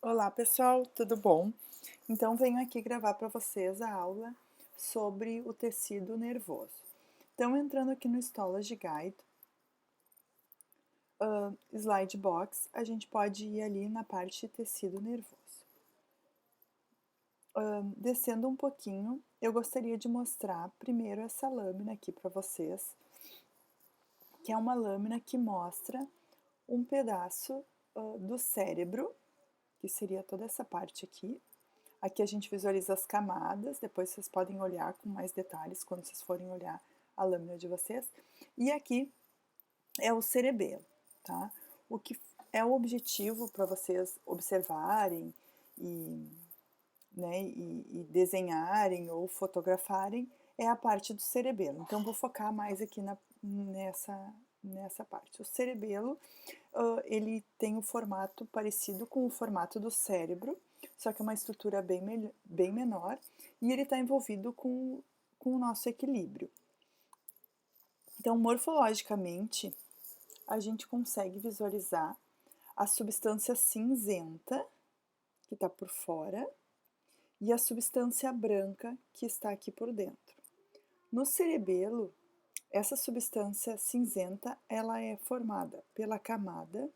Olá pessoal, tudo bom? Então venho aqui gravar para vocês a aula sobre o tecido nervoso. Então entrando aqui no Histology Guide, Slide Box, a gente pode ir ali na parte de tecido nervoso. Descendo um pouquinho, eu gostaria de mostrar primeiro essa lâmina aqui para vocês, que é uma lâmina que mostra um pedaço do cérebro, que seria toda essa parte aqui. Aqui a gente visualiza as camadas, depois vocês podem olhar com mais detalhes quando vocês forem olhar a lâmina de vocês. E aqui é o cerebelo, tá? O que é o objetivo para vocês observarem e, e desenharem ou fotografarem é a parte do cerebelo. Então, vou focar mais aqui nessa parte. O cerebelo, ele tem um formato parecido com o formato do cérebro, só que é uma estrutura bem menor, e ele está envolvido com o nosso equilíbrio. Então, morfologicamente, a gente consegue visualizar a substância cinzenta, que está por fora, e a substância branca, que está aqui por dentro. No cerebelo, essa substância cinzenta, ela é formada pela camada,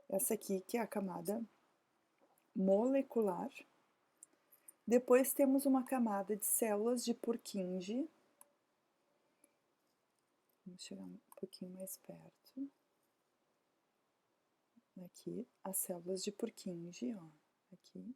essa aqui que é a camada molecular. Depois temos uma camada de células de Purkinje. Vamos chegar um pouquinho mais perto. Aqui, as células de Purkinje, ó, aqui.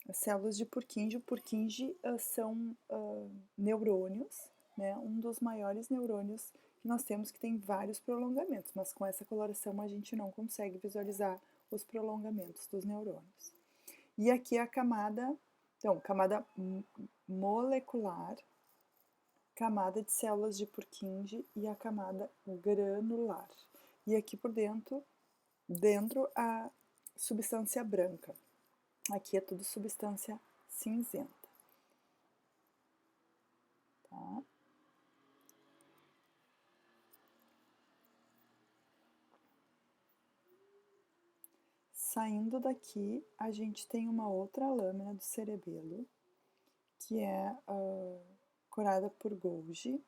As células de Purkinje, são neurônios, né? Um dos maiores neurônios que nós temos, que tem vários prolongamentos, mas com essa coloração a gente não consegue visualizar os prolongamentos dos neurônios. E aqui a camada, então, camada molecular, camada de células de Purkinje e a camada granular. E aqui por dentro a substância branca. Aqui é tudo substância cinzenta. Tá? Saindo daqui, a gente tem uma outra lâmina do cerebelo, que é corada por Golgi,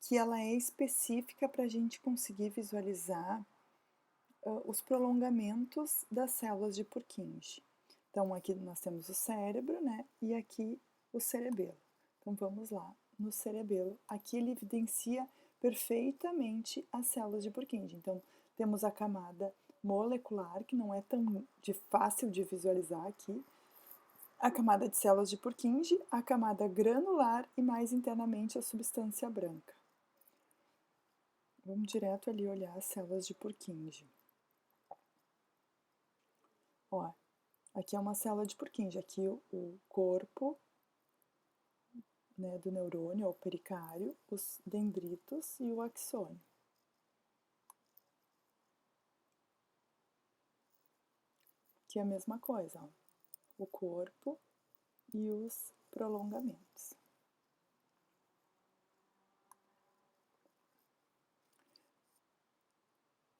que ela é específica para a gente conseguir visualizar os prolongamentos das células de Purkinje. Então, aqui nós temos o cérebro, né? E aqui o cerebelo. Então, vamos lá. No cerebelo, aqui ele evidencia perfeitamente as células de Purkinje. Então, temos a camada molecular, que não é tão fácil de visualizar aqui, a camada de células de Purkinje, a camada granular e mais internamente a substância branca. Vamos direto ali olhar as células de Purkinje. Ó, aqui é uma célula de Purkinje, aqui o corpo, né, do neurônio, o pericário, os dendritos e o axônio. Aqui é a mesma coisa, ó, o corpo e os prolongamentos.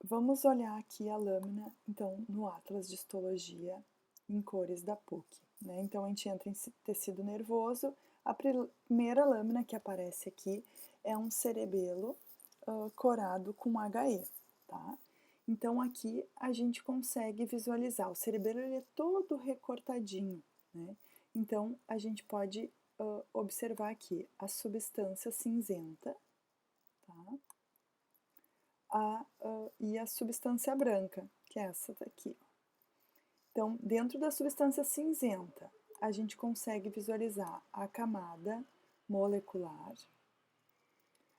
Vamos olhar aqui a lâmina, então, no Atlas de Histologia em cores da PUC. Né? Então, a gente entra em tecido nervoso. A primeira lâmina que aparece aqui é um cerebelo corado com HE. Tá? Então, aqui a gente consegue visualizar. O cerebelo ele é todo recortadinho. Né? Então, a gente pode observar aqui a substância cinzenta. Tá? E a substância branca, que é essa daqui. Então, dentro da substância cinzenta, a gente consegue visualizar a camada molecular,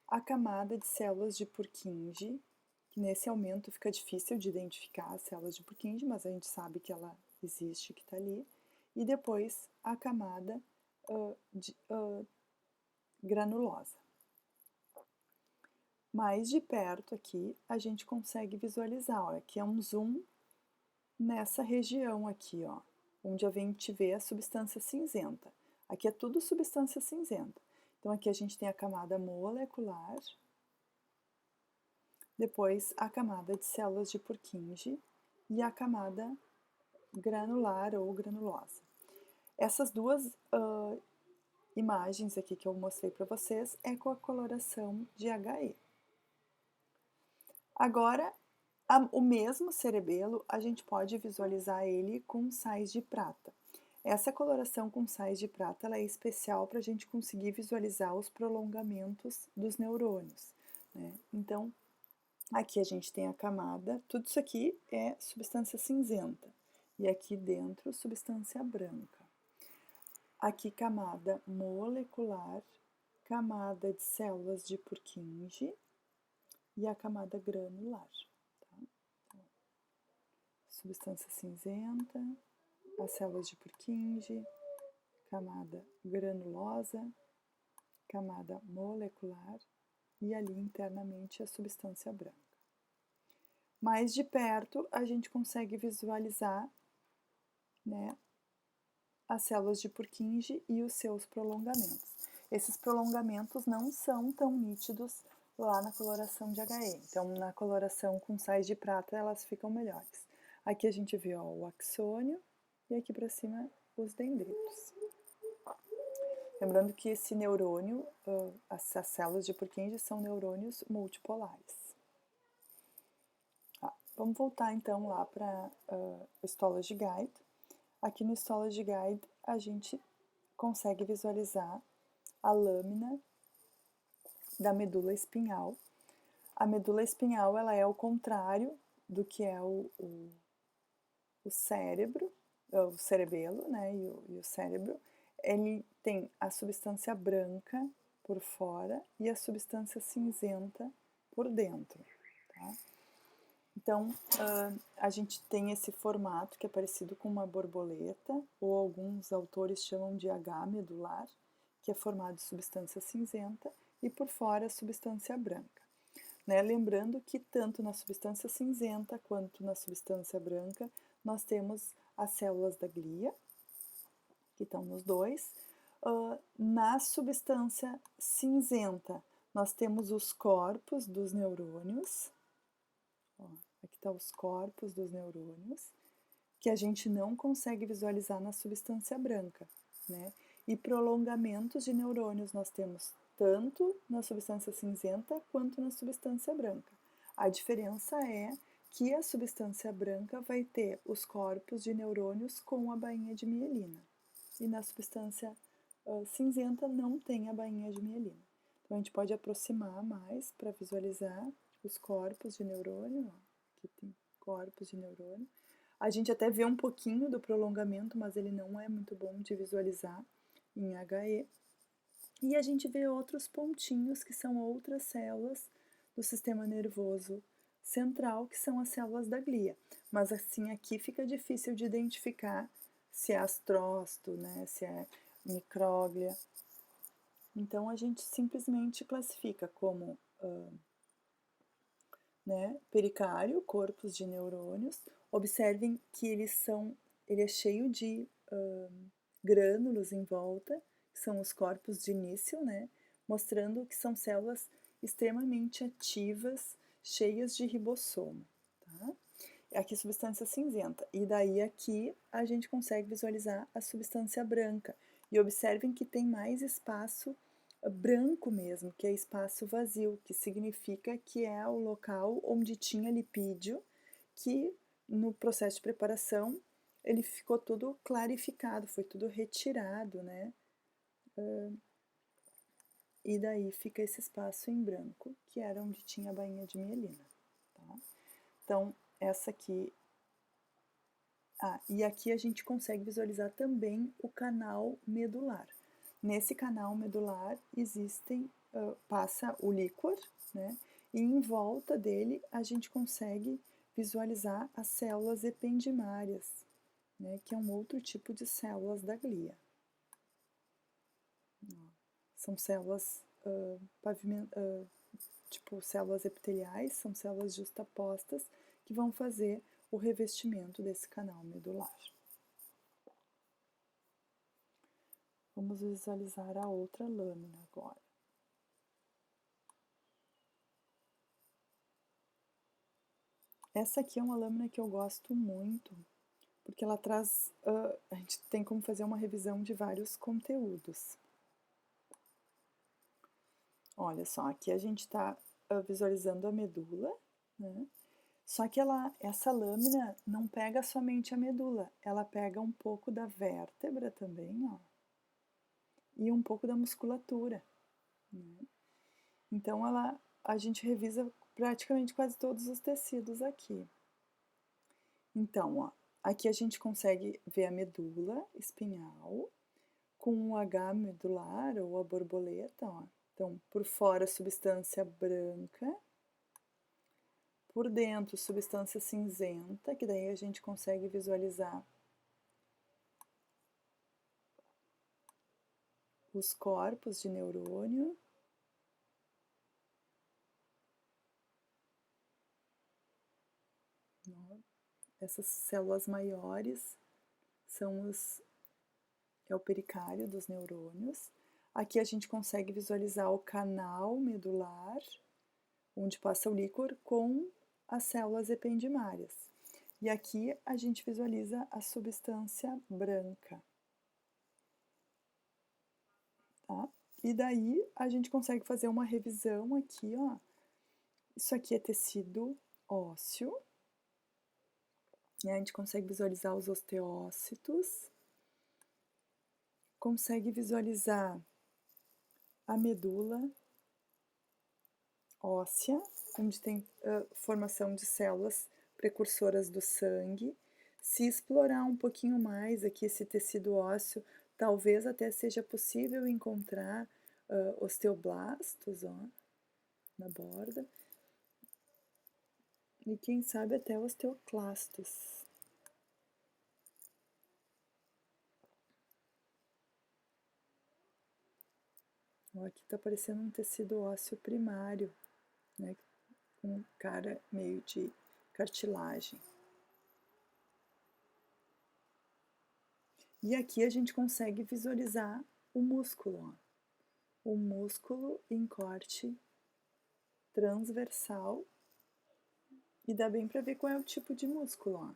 a camada de células de Purkinje, que nesse aumento fica difícil de identificar as células de Purkinje, mas a gente sabe que ela existe, que está ali, e depois a camada granulosa. Mais de perto aqui, a gente consegue visualizar, ó, aqui é um zoom nessa região aqui, ó, onde a gente vê a substância cinzenta. Aqui é tudo substância cinzenta. Então, aqui a gente tem a camada molecular, depois a camada de células de Purkinje e a camada granular ou granulosa. Essas duas imagens aqui que eu mostrei para vocês é com a coloração de HE. Agora, o mesmo cerebelo, a gente pode visualizar ele com sais de prata. Essa coloração com sais de prata ela é especial para a gente conseguir visualizar os prolongamentos dos neurônios, né? Então, aqui a gente tem a camada, tudo isso aqui é substância cinzenta, e aqui dentro substância branca. Aqui camada molecular, camada de células de Purkinje e a camada granular. Tá? Então, substância cinzenta, as células de Purkinje, camada granulosa, camada molecular e ali internamente a substância branca. Mais de perto a gente consegue visualizar, né, as células de Purkinje e os seus prolongamentos. Esses prolongamentos não são tão nítidos lá na coloração de HE, então na coloração com sais de prata elas ficam melhores. Aqui a gente vê o axônio e aqui para cima os dendritos. Lembrando que esse neurônio, essas células de Purkinje são neurônios multipolares. Vamos voltar então lá para o Histology Guide. Aqui no Histology Guide a gente consegue visualizar a lâmina da medula espinhal. A medula espinhal ela é o contrário do que é o cérebro, o cerebelo, né, e o cérebro. Ele tem a substância branca por fora e a substância cinzenta por dentro. Tá? Então, a gente tem esse formato que é parecido com uma borboleta, ou alguns autores chamam de H medular, que é formado de substância cinzenta, e por fora a substância branca. Né? Lembrando que tanto na substância cinzenta quanto na substância branca, nós temos as células da glia, que estão nos dois. Na substância cinzenta, nós temos os corpos dos neurônios. Aqui estão os corpos dos neurônios, que a gente não consegue visualizar na substância branca, né? E prolongamentos de neurônios nós temos tanto na substância cinzenta quanto na substância branca. A diferença é que a substância branca vai ter os corpos de neurônios com a bainha de mielina. E na substância cinzenta não tem a bainha de mielina. Então a gente pode aproximar mais para visualizar os corpos de neurônio. Aqui tem corpos de neurônio. A gente até vê um pouquinho do prolongamento, mas ele não é muito bom de visualizar em HE. E a gente vê outros pontinhos que são outras células do sistema nervoso central, que são as células da glia. Mas assim, aqui fica difícil de identificar se é astrócito, né, se é micróglia. Então, a gente simplesmente classifica como pericário, corpos de neurônios. Observem que ele é cheio de grânulos em volta, que são os corpos de início, né? Mostrando que são células extremamente ativas, cheias de ribossomo. Tá? Aqui substância cinzenta. E daí aqui a gente consegue visualizar a substância branca. E observem que tem mais espaço branco mesmo, que é espaço vazio, que significa que é o local onde tinha lipídio, que no processo de preparação ele ficou todo clarificado, foi tudo retirado, né? E daí fica esse espaço em branco, que era onde tinha a bainha de mielina. Tá? Então, essa aqui... e aqui a gente consegue visualizar também o canal medular. Nesse canal medular passa o líquor, né? E em volta dele a gente consegue visualizar as células ependimárias, né? Que é um outro tipo de células da glia. São células tipo células epiteliais, são células justapostas que vão fazer o revestimento desse canal medular. Vamos visualizar a outra lâmina agora. Essa aqui é uma lâmina que eu gosto muito, porque ela traz, a gente tem como fazer uma revisão de vários conteúdos. Olha só, aqui a gente está visualizando a medula, né? Só que essa lâmina não pega somente a medula, ela pega um pouco da vértebra também, ó, e um pouco da musculatura, né? Então a gente revisa praticamente quase todos os tecidos aqui. Então, ó, aqui a gente consegue ver a medula espinhal com o H medular ou a borboleta, ó. Então, por fora, substância branca, por dentro, substância cinzenta, que daí a gente consegue visualizar os corpos de neurônio. Essas células maiores são é o pericárdio dos neurônios. Aqui a gente consegue visualizar o canal medular, onde passa o líquor, com as células ependimárias. E aqui a gente visualiza a substância branca. Tá? E daí a gente consegue fazer uma revisão aqui, ó. Isso aqui é tecido ósseo. E a gente consegue visualizar os osteócitos. Consegue visualizar a medula óssea, onde tem formação de células precursoras do sangue. Se explorar um pouquinho mais aqui esse tecido ósseo, talvez até seja possível encontrar osteoblastos, ó, na borda. E quem sabe até osteoclastos. Ó, aqui está aparecendo um tecido ósseo primário, né, com cara meio de cartilagem. E aqui a gente consegue visualizar o músculo, ó. O músculo em corte transversal, e dá bem para ver qual é o tipo de músculo, ó.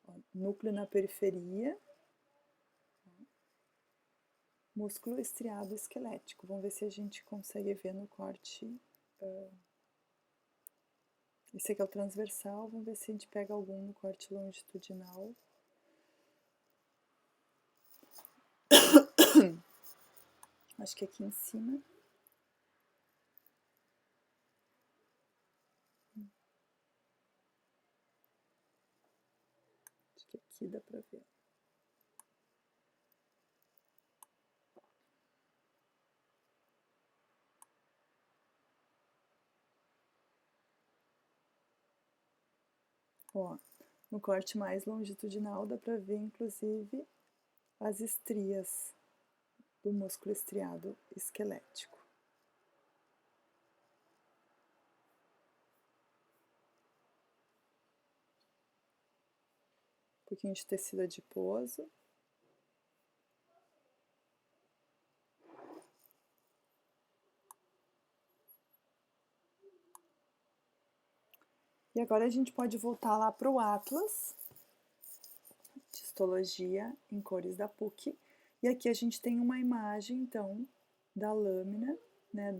Ó, núcleo na periferia, músculo estriado esquelético. Vamos ver se a gente consegue ver no corte. Esse aqui é o transversal, vamos ver se a gente pega algum no corte longitudinal. Acho que aqui em cima. Acho que aqui dá para ver. Ó, no corte mais longitudinal dá para ver, inclusive, as estrias do músculo estriado esquelético. Um pouquinho de tecido adiposo. E agora a gente pode voltar lá para o Atlas de Histologia em Cores da PUC. E aqui a gente tem uma imagem, então, da lâmina, né,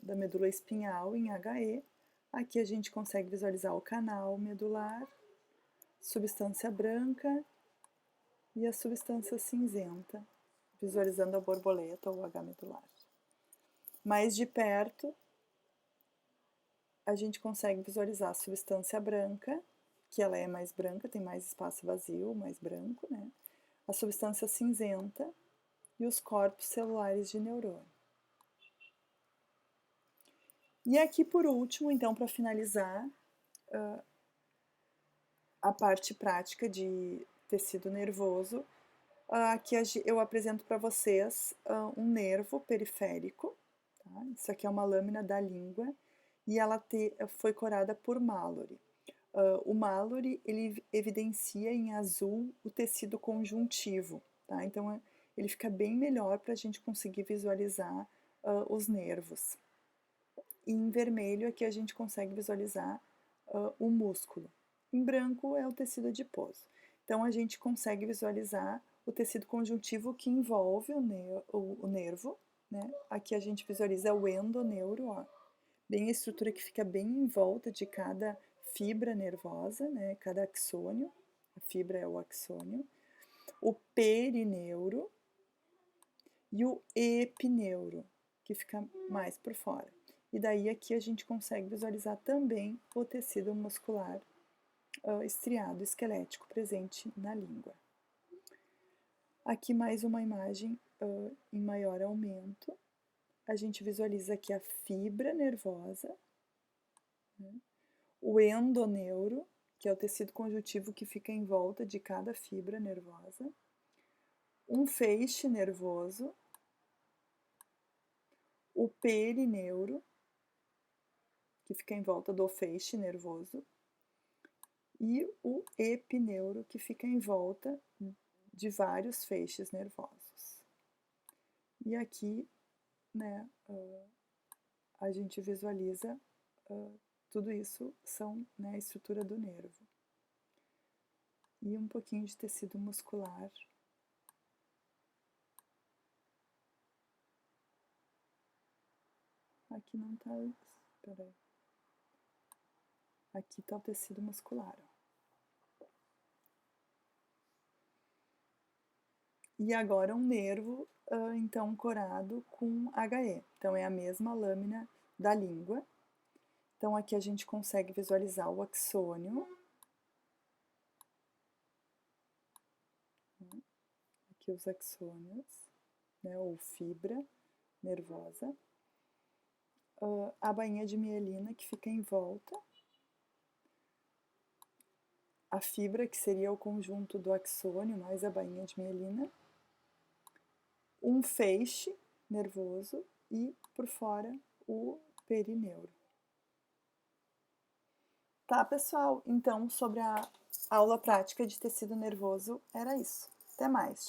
da medula espinhal em HE. Aqui a gente consegue visualizar o canal medular, substância branca e a substância cinzenta, visualizando a borboleta ou H medular. Mais de perto, a gente consegue visualizar a substância branca, que ela é mais branca, tem mais espaço vazio, mais branco, né? A substância cinzenta e os corpos celulares de neurônio. E aqui, por último, então, para finalizar, a parte prática de tecido nervoso, aqui eu apresento para vocês um nervo periférico, tá? Isso aqui é uma lâmina da língua, e ela foi corada por Mallory. O Mallory, ele evidencia em azul o tecido conjuntivo, tá? Então, ele fica bem melhor para a gente conseguir visualizar os nervos. E em vermelho aqui a gente consegue visualizar o músculo, em branco é o tecido adiposo. Então, a gente consegue visualizar o tecido conjuntivo que envolve o nervo, né? Aqui a gente visualiza o endoneuro, ó, bem a estrutura que fica bem em volta de cada fibra nervosa, né? Cada axônio, a fibra é o axônio, o perineuro e o epineuro, que fica mais por fora. E daí aqui a gente consegue visualizar também o tecido muscular estriado esquelético presente na língua. Aqui mais uma imagem em maior aumento. A gente visualiza aqui a fibra nervosa, né? O endoneuro, que é o tecido conjuntivo que fica em volta de cada fibra nervosa, um feixe nervoso, o perineuro, que fica em volta do feixe nervoso, e o epineuro, que fica em volta de vários feixes nervosos. E aqui, né, a gente visualiza tudo isso são, né, a estrutura do nervo. E um pouquinho de tecido muscular. Aqui não tá, peraí. Aqui tá o tecido muscular, ó. E agora um nervo, então, corado com HE. Então, é a mesma lâmina da língua. Então, aqui a gente consegue visualizar o axônio. Aqui os axônios, né, ou fibra nervosa. A bainha de mielina que fica em volta. A fibra, que seria o conjunto do axônio mais a bainha de mielina. Um feixe nervoso e, por fora, o perineuro. Tá, pessoal? Então, sobre a aula prática de tecido nervoso, era isso. Até mais!